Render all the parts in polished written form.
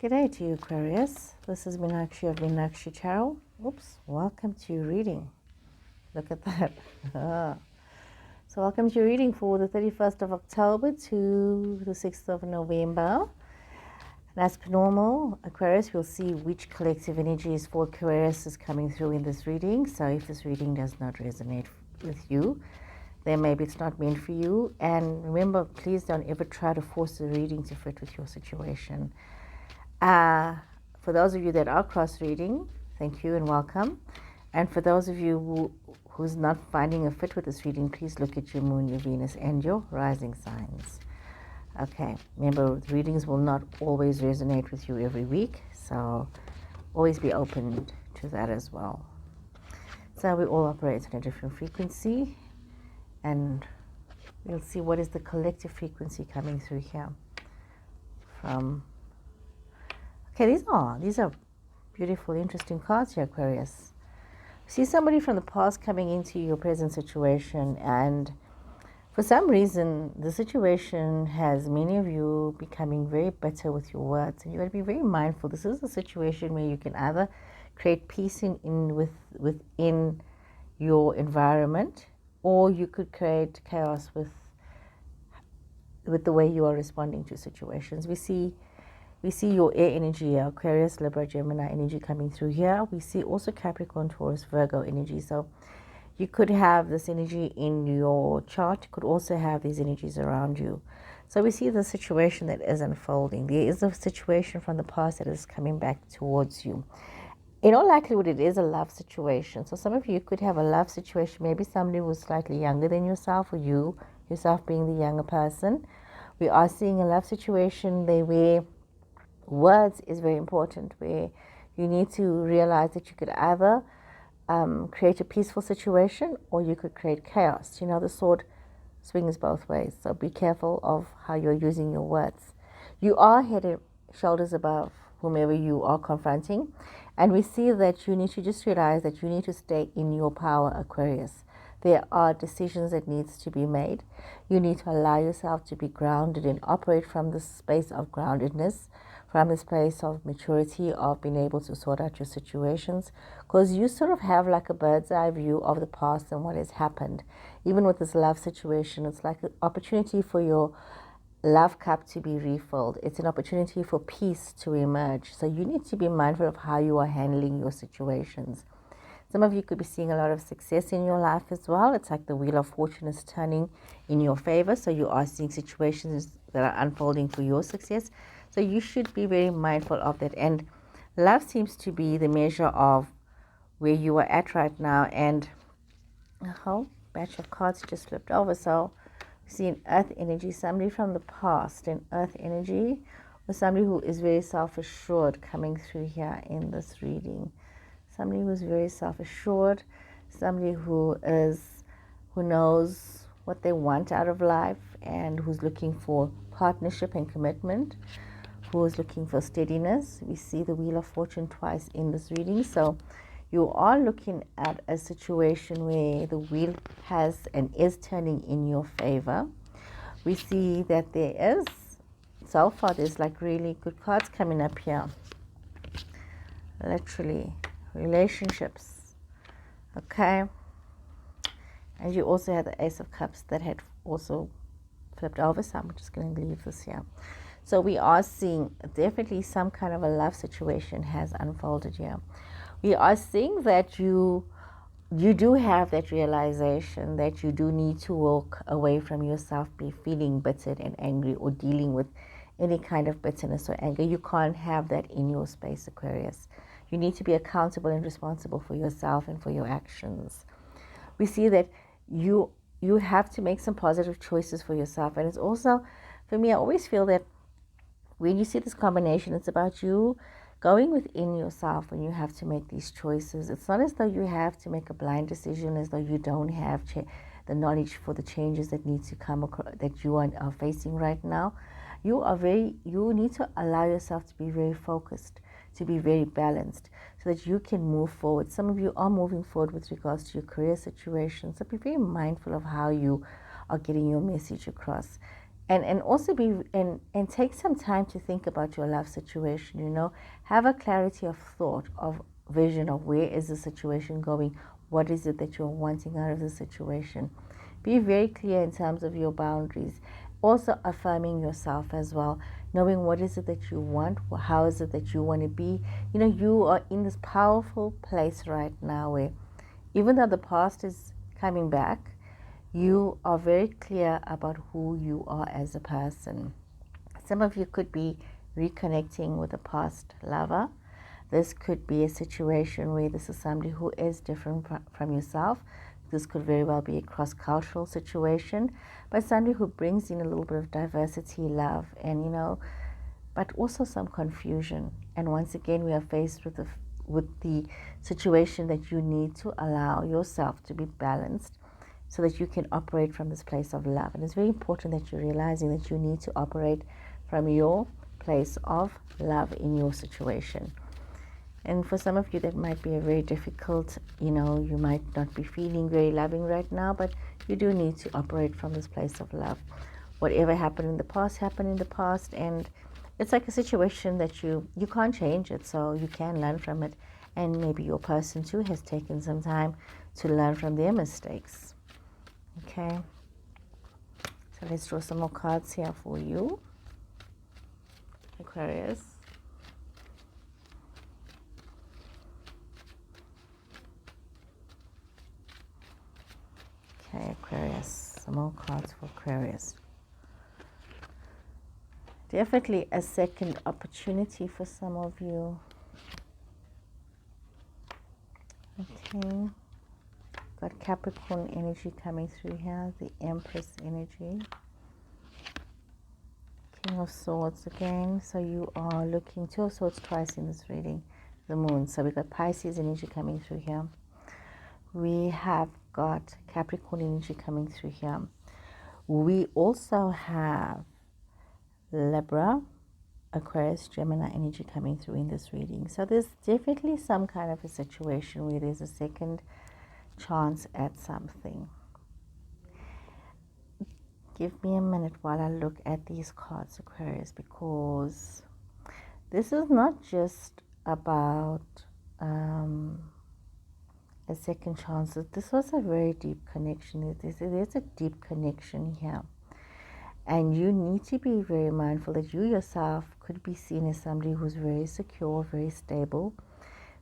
G'day to you, Aquarius. This is Meenakshi of Meenakshi Tarot. Oops, welcome to your reading. Look at that. So welcome to your reading for the 31st of October to the 6th of November. And as per normal, Aquarius, we'll see which collective energies for Aquarius is coming through in this reading. So if this reading does not resonate with you, then maybe it's not meant for you. And remember, please don't ever try to force the reading to fit with your situation. For those of you that are cross-reading, thank you and welcome. And for those of you who's not finding a fit with this reading, please look at your moon, your Venus, and your rising signs. Okay, remember, the readings will not always resonate with you every week, so always be open to that as well. So we all operate on a different frequency, and we'll see what is the collective frequency coming through here from... Okay, these are beautiful, interesting cards here, Aquarius. See somebody from the past coming into your present situation, and for some reason, the situation has many of you becoming very bitter with your words, and you got to be very mindful. This is a situation where you can either create peace within your environment, or you could create chaos with the way you are responding to situations. We see your air energy here, Aquarius, Libra, Gemini energy coming through here. We see also Capricorn, Taurus, Virgo energy. So you could have this energy in your chart. You could also have these energies around you. So we see the situation that is unfolding. There is a situation from the past that is coming back towards you. In all likelihood, it is a love situation. So some of you could have a love situation. Maybe somebody who's slightly younger than yourself, or you yourself being the younger person. We are seeing a love situation there where words is very important, where you need to realize that you could either create a peaceful situation, or you could create chaos. You know, the sword swings both ways, so be careful of how you're using your words. You are head and shoulders above whomever you are confronting, and we see that you need to just realize that you need to stay in your power, Aquarius. There are decisions that needs to be made. You need to allow yourself to be grounded and operate from the space of groundedness, from this place of maturity, of being able to sort out your situations, because you sort of have like a bird's eye view of the past and what has happened. Even with this love situation, it's like an opportunity for your love cup to be refilled. It's an opportunity for peace to emerge. So you need to be mindful of how you are handling your situations. Some of you could be seeing a lot of success in your life as well. It's like the wheel of fortune is turning in your favor. So you are seeing situations that are unfolding for your success. So you should be very mindful of that. And love seems to be the measure of where you are at right now. And a whole batch of cards just flipped over. So we see an earth energy, somebody from the past, an earth energy, or somebody who is very self-assured coming through here in this reading. Somebody who's very self-assured, somebody who knows what they want out of life, and who's looking for partnership and commitment, who is looking for steadiness. We see the Wheel of Fortune twice in this reading. So you are looking at a situation where the wheel has and is turning in your favor. We see that there is, so far, there's like really good cards coming up here. Literally, relationships. Okay. And you also had the Ace of Cups that had also flipped over. So I'm just going to leave this here. So we are seeing definitely some kind of a love situation has unfolded here. We are seeing that you do have that realization that you do need to walk away from yourself, be feeling bitter and angry, or dealing with any kind of bitterness or anger. You can't have that in your space, Aquarius. You need to be accountable and responsible for yourself and for your actions. We see that you have to make some positive choices for yourself. And it's also, for me, I always feel that when you see this combination, it's about you going within yourself when you have to make these choices. It's not as though you have to make a blind decision, as though you don't have the knowledge for the changes that need to come across, that you are facing right now. You need to allow yourself to be very focused, to be very balanced, so that you can move forward. Some of you are moving forward with regards to your career situation, so be very mindful of how you are getting your message across. And also and take some time to think about your love situation, you know. Have a clarity of thought, of vision of where is the situation going, what is it that you're wanting out of the situation. Be very clear in terms of your boundaries. Also affirming yourself as well, knowing what is it that you want, how is it that you want to be. You know, you are in this powerful place right now where even though the past is coming back, you are very clear about who you are as a person. Some of you could be reconnecting with a past lover. This could be a situation where this is somebody who is different from yourself. This could very well be a cross-cultural situation, but somebody who brings in a little bit of diversity, love, and, you know, but also some confusion. And once again, we are faced with the situation that you need to allow yourself to be balanced so that you can operate from this place of love. And it's very important that you're realizing that you need to operate from your place of love in your situation. And for some of you, that might be a very difficult, you know, you might not be feeling very loving right now, but you do need to operate from this place of love. Whatever happened in the past, happened in the past, and it's like a situation that you can't change it, so you can learn from it. And maybe your person too has taken some time to learn from their mistakes. Okay, so let's draw some more cards here for you, Aquarius. Okay, Aquarius, some more cards for Aquarius. Definitely a second opportunity for some of you. Okay. Got Capricorn energy coming through here, the Empress energy. King of Swords again. So you are looking, Two of Swords twice in this reading, the Moon. So we got Pisces energy coming through here. We have got Capricorn energy coming through here. We also have Libra, Aquarius, Gemini energy coming through in this reading. So there's definitely some kind of a situation where there's a second chance at something. Give me a minute while I look at these cards, Aquarius, because this is not just about a second chance. This was a very deep connection. There's a deep connection here. And you need to be very mindful that you yourself could be seen as somebody who's very secure, very stable,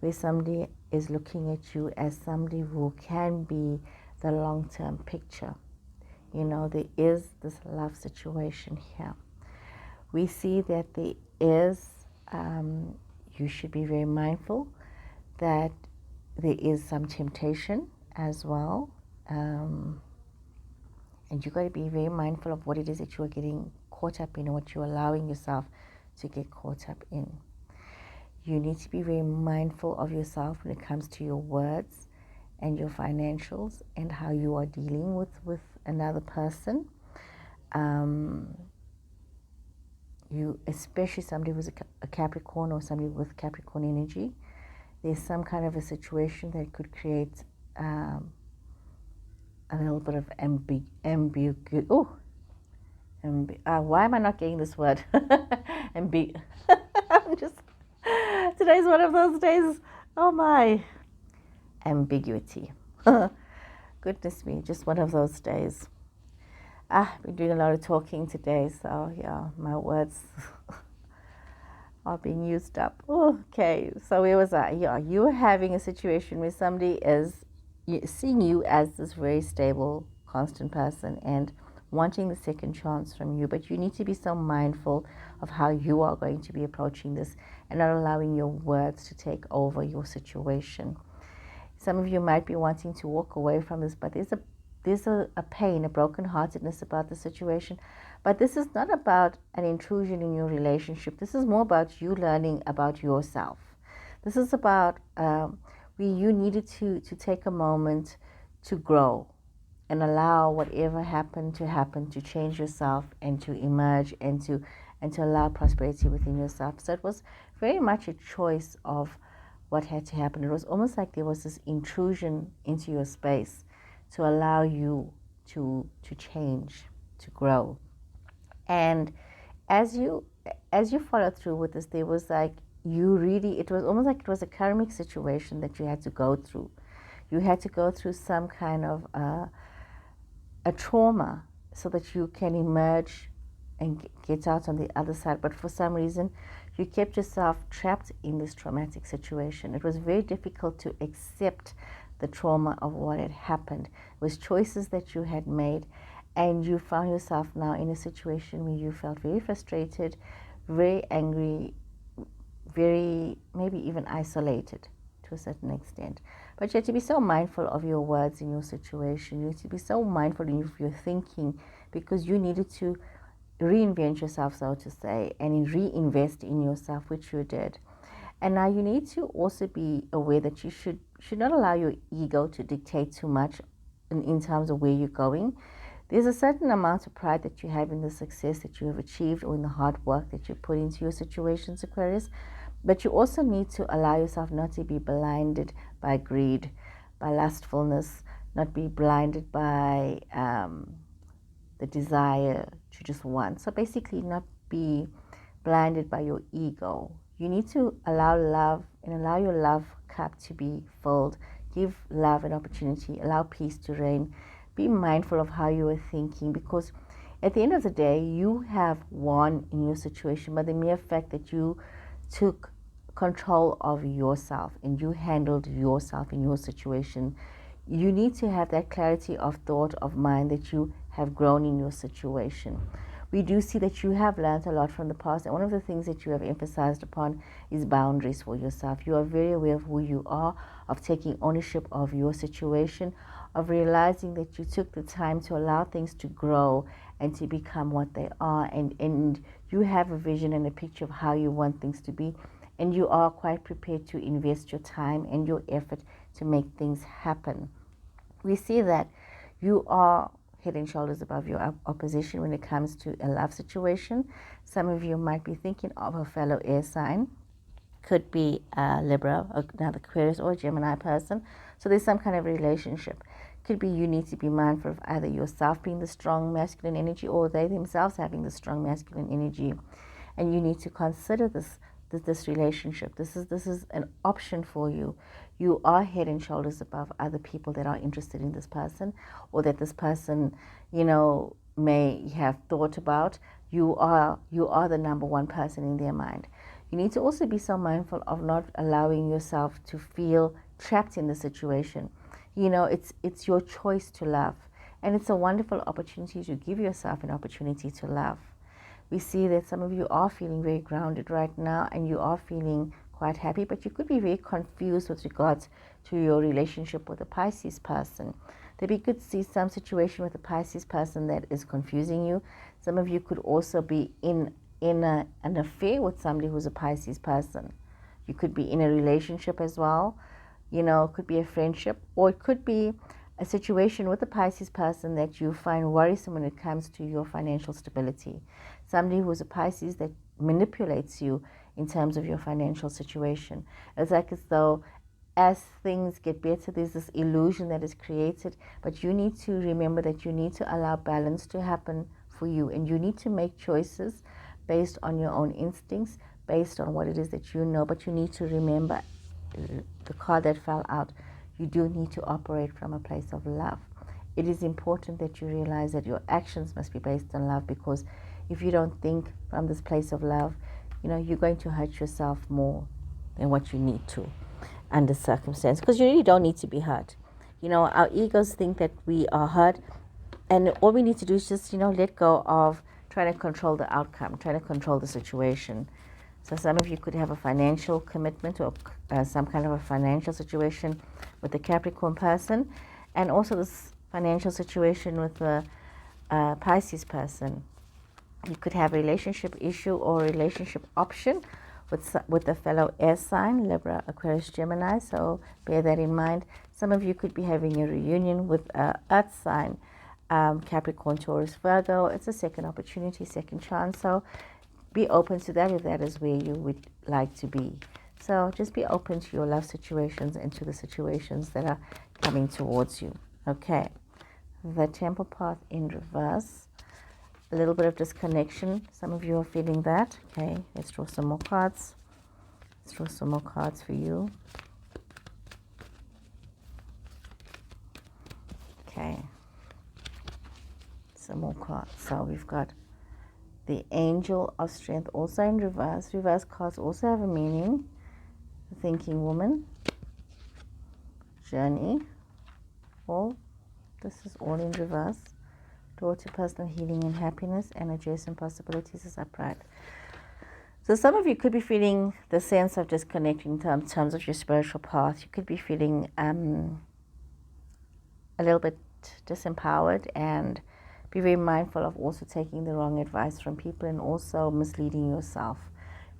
where somebody is looking at you as somebody who can be the long-term picture. You know, there is this love situation here. We see that there is, you should be very mindful that there is some temptation as well. And you've got to be very mindful of what it is that you are getting caught up in and what you're allowing yourself to get caught up in. You need to be very mindful of yourself when it comes to your words and your financials and how you are dealing with another person. You, especially somebody who's a Capricorn or somebody with Capricorn energy, there's some kind of a situation that could create a little bit of ambiguity. Why am I not getting this word? I'm just, today's one of those days. Oh my. Ambiguity. Goodness me, just one of those days. I've been doing a lot of talking today, so yeah, my words are being used up. Okay, so where was I? Yeah, you're having a situation where somebody is seeing you as this very stable, constant person and wanting the second chance from you, but you need to be so mindful of how you are going to be approaching this and not allowing your words to take over your situation. Some of you might be wanting to walk away from this, but there's a pain, a brokenheartedness about the situation. But this is not about an intrusion in your relationship. This is more about you learning about yourself. This is about you needed to take a moment to grow and allow whatever happened to change yourself and to emerge and to allow prosperity within yourself. So it was very much a choice of what had to happen. It was almost like there was this intrusion into your space to allow you to change, to grow. And as you follow through with this, there was like, it was almost like it was a karmic situation that you had to go through. You had to go through some kind of a trauma so that you can emerge and get out on the other side. But for some reason, you kept yourself trapped in this traumatic situation. It was very difficult to accept the trauma of what had happened. It was choices that you had made, and you found yourself now in a situation where you felt very frustrated, very angry, very maybe even isolated to a certain extent. But you have to be so mindful of your words in your situation. You have to be so mindful of your thinking, because you needed to reinvent yourself, so to say, and reinvest in yourself, which you did. And now you need to also be aware that you should not allow your ego to dictate too much in terms of where you're going. There's a certain amount of pride that you have in the success that you have achieved, or in the hard work that you put into your situations, Aquarius. But you also need to allow yourself not to be blinded by greed, by lustfulness, not be blinded by the desire to just want. So basically, not be blinded by your ego. You need to allow love and allow your love cup to be filled. Give love an opportunity. Allow peace to reign. Be mindful of how you are thinking, because at the end of the day, you have won in your situation by the mere fact that you took control of yourself and you handled yourself in your situation. You need to have that clarity of thought, of mind, that you have grown in your situation. We do see that you have learned a lot from the past, and one of the things that you have emphasized upon is boundaries for yourself. You are very aware of who you are, of taking ownership of your situation, of realizing that you took the time to allow things to grow and to become what they are, and you have a vision and a picture of how you want things to be, and you are quite prepared to invest your time and your effort to make things happen. We see that you are head and shoulders above your opposition when it comes to a love situation. Some of you might be thinking of a fellow air sign. Could be Libra, another Aquarius, or a Gemini person. So there's some kind of relationship. Could be you need to be mindful of either yourself being the strong masculine energy, or they themselves having the strong masculine energy. And you need to consider this relationship. This is an option for you. You are head and shoulders above other people that are interested in this person, or that this person, may have thought about. You are the number one person in their mind. You need to also be so mindful of not allowing yourself to feel trapped in the situation. It's your choice to love, and it's a wonderful opportunity to give yourself an opportunity to love. We see that some of you are feeling very grounded right now, and you are feeling quite happy, but you could be very confused with regards to your relationship with a Pisces person. That we could see some situation with a Pisces person that is confusing you. Some of you could also be in an affair with somebody who's a Pisces person. You could be in a relationship as well. It could be a friendship, or it could be a situation with a Pisces person that you find worrisome when it comes to your financial stability. Somebody who's a Pisces that manipulates you in terms of your financial situation. It's like as though as things get better, there's this illusion that is created, but you need to remember that you need to allow balance to happen for you, and you need to make choices based on your own instincts, based on what it is that you know. But you need to remember the card that fell out. You do need to operate from a place of love. It is important that you realize that your actions must be based on love, because if you don't think from this place of love, you're going to hurt yourself more than what you need to under circumstance, because you really don't need to be hurt. Our egos think that we are hurt, and all we need to do is just, let go of trying to control the outcome, trying to control the situation. So some of you could have a financial commitment, or some kind of a financial situation with the Capricorn person, and also this financial situation with the Pisces person. You could have a relationship issue or a relationship option with a fellow air sign, Libra, Aquarius, Gemini. So bear that in mind. Some of you could be having a reunion with Earth sign, Capricorn, Taurus, Virgo. It's a second opportunity, second chance. So be open to that if that is where you would like to be. So just be open to your love situations and to the situations that are coming towards you. Okay. The Temple path in reverse. a little bit of disconnection. Some of you are feeling that. Okay, let's draw some more cards. Let's draw some more cards for you. Okay, some more cards. So we've got the Angel of Strength also in reverse. Reverse cards also have a meaning. The Thinking Woman, Journey. This is all in reverse. Door to personal healing and happiness, and adjacent possibilities is upright. So some of you could be feeling the sense of disconnecting in terms of your spiritual path. You could be feeling a little bit disempowered, and be very mindful of also taking the wrong advice from people and also misleading yourself.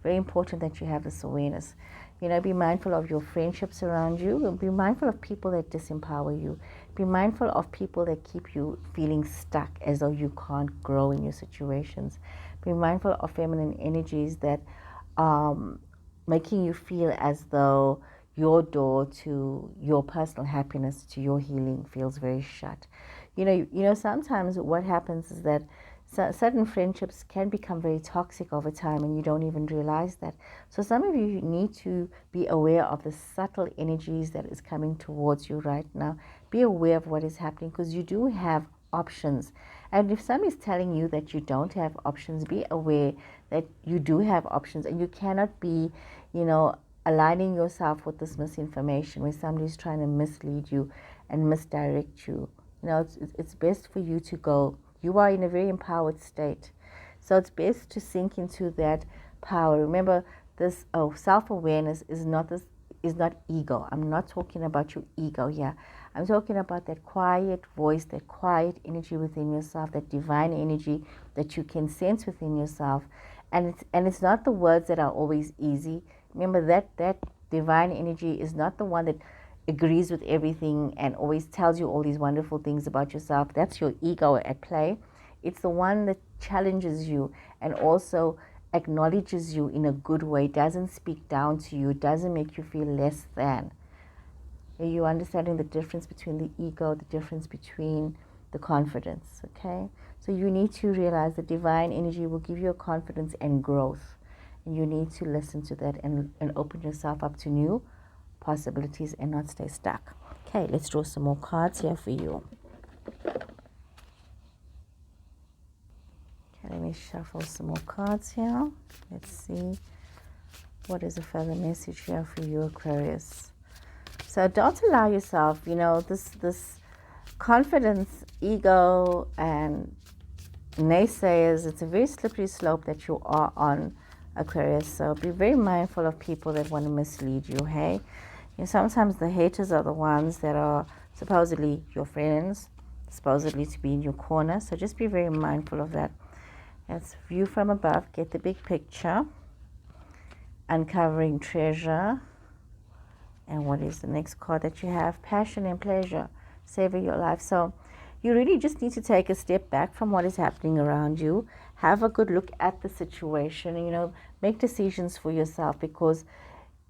Very important that you have this awareness. You know, be mindful of your friendships around you, and be mindful of people that disempower you. Be mindful of people that keep you feeling stuck as though you can't grow in your situations. Be mindful of feminine energies that making you feel as though your door to your personal happiness, to your healing, feels very shut. You know, sometimes what happens is that certain friendships can become very toxic over time, and you don't even realize that. So some of you need to be aware of the subtle energies that is coming towards you right now. Be aware of what is happening, because you do have options. And if somebody's telling you that you don't have options, be aware that you do have options, and you cannot be, you know, aligning yourself with this misinformation where somebody's trying to mislead you and misdirect you. You know, it's best for you to go. You are in a very empowered state. So it's best to sink into that power. Remember, this self-awareness is not ego. I'm not talking about your ego here. I'm talking about that quiet voice, that quiet energy within yourself, that divine energy that you can sense within yourself. And it's not the words that are always easy. Remember that divine energy is not the one that agrees with everything and always tells you all these wonderful things about yourself. That's your ego at play. It's the one that challenges you and also acknowledges you in a good way, doesn't speak down to you, doesn't make you feel less than. Are you understanding the difference between the ego, the difference between the confidence, okay? So you need to realize the divine energy will give you a confidence and growth. And you need to listen to that and open yourself up to new possibilities and not stay stuck. Okay, let's draw some more cards here for you. Okay, let me shuffle some more cards here. Let's see what is a further message here for you, Aquarius. So don't allow yourself, you know, this confidence, ego, and naysayers. It's a very slippery slope that you are on, Aquarius. So be very mindful of people that want to mislead you, hey? You know, sometimes the haters are the ones that are supposedly your friends, supposedly to be in your corner. So just be very mindful of that. Let's view from above, get the big picture. Uncovering treasure. And what is the next card that you have? Passion and pleasure. Savor your life. So you really just need to take a step back from what is happening around you. Have a good look at the situation. You know, make decisions for yourself, because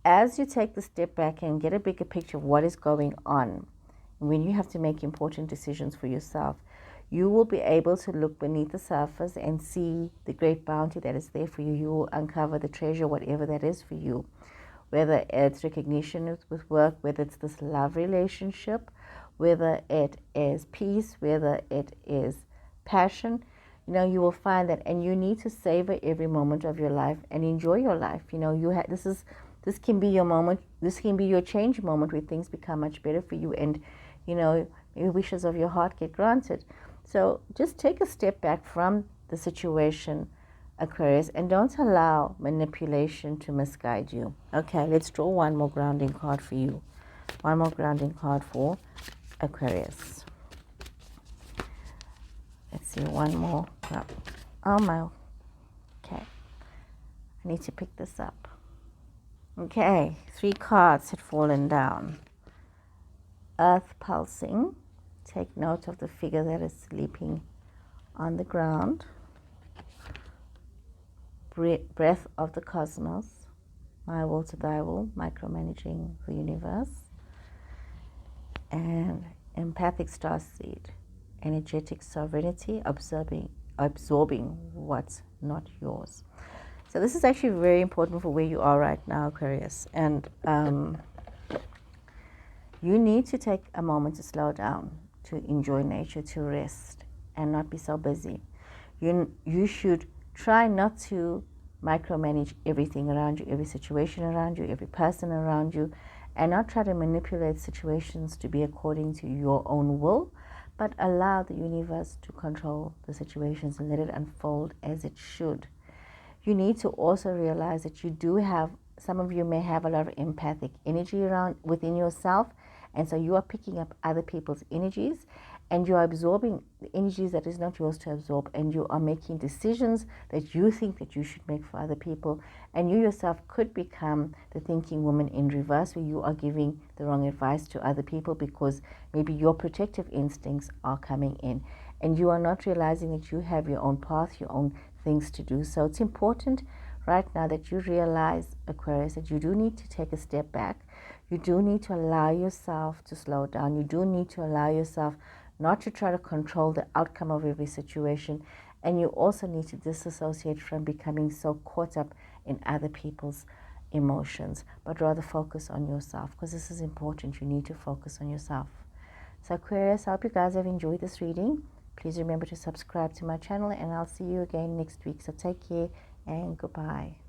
as you take the step back and get a bigger picture of what is going on, when you have to make important decisions for yourself, you will be able to look beneath the surface and see the great bounty that is there for you. You will uncover the treasure, whatever that is for you, whether it's recognition with work, whether it's this love relationship, whether it is peace, whether it is passion. You know, you will find that, and you need to savor every moment of your life and enjoy your life. You know, this can be your moment. This can be your change moment where things become much better for you, and you know, your wishes of your heart get granted. So just take a step back from the situation, Aquarius, and don't allow manipulation to misguide you. Okay, let's draw one more grounding card for you. One more grounding card for Aquarius. Let's see, one more. Oh my. Okay, I need to pick this up. Okay, 3 cards had fallen down. Earth pulsing. Take note of the figure that is sleeping on the ground. Breath of the cosmos. My will to thy will. Micromanaging the universe. And empathic starseed. Energetic sovereignty. Observing absorbing what's not yours. So this is actually very important for where you are right now, Aquarius. And you need to take a moment to slow down, to enjoy nature, to rest, and not be so busy. You should try not to micromanage everything around you, every situation around you, every person around you, and not try to manipulate situations to be according to your own will, but allow the universe to control the situations and let it unfold as it should. You need to also realize that you do have, some of you may have a lot of empathic energy around within yourself, and so you are picking up other people's energies, and you are absorbing the energies that is not yours to absorb, and you are making decisions that you think that you should make for other people, and you yourself could become the thinking woman in reverse, where you are giving the wrong advice to other people because maybe your protective instincts are coming in, and you are not realizing that you have your own path, your own things to do. So it's important right now that you realize, Aquarius, that you do need to take a step back. You do need to allow yourself to slow down. You do need to allow yourself not to try to control the outcome of every situation. And you also need to disassociate from becoming so caught up in other people's emotions, but rather focus on yourself, because this is important. You need to focus on yourself. So Aquarius, I hope you guys have enjoyed this reading. Please remember to subscribe to my channel, and I'll see you again next week. So take care and goodbye.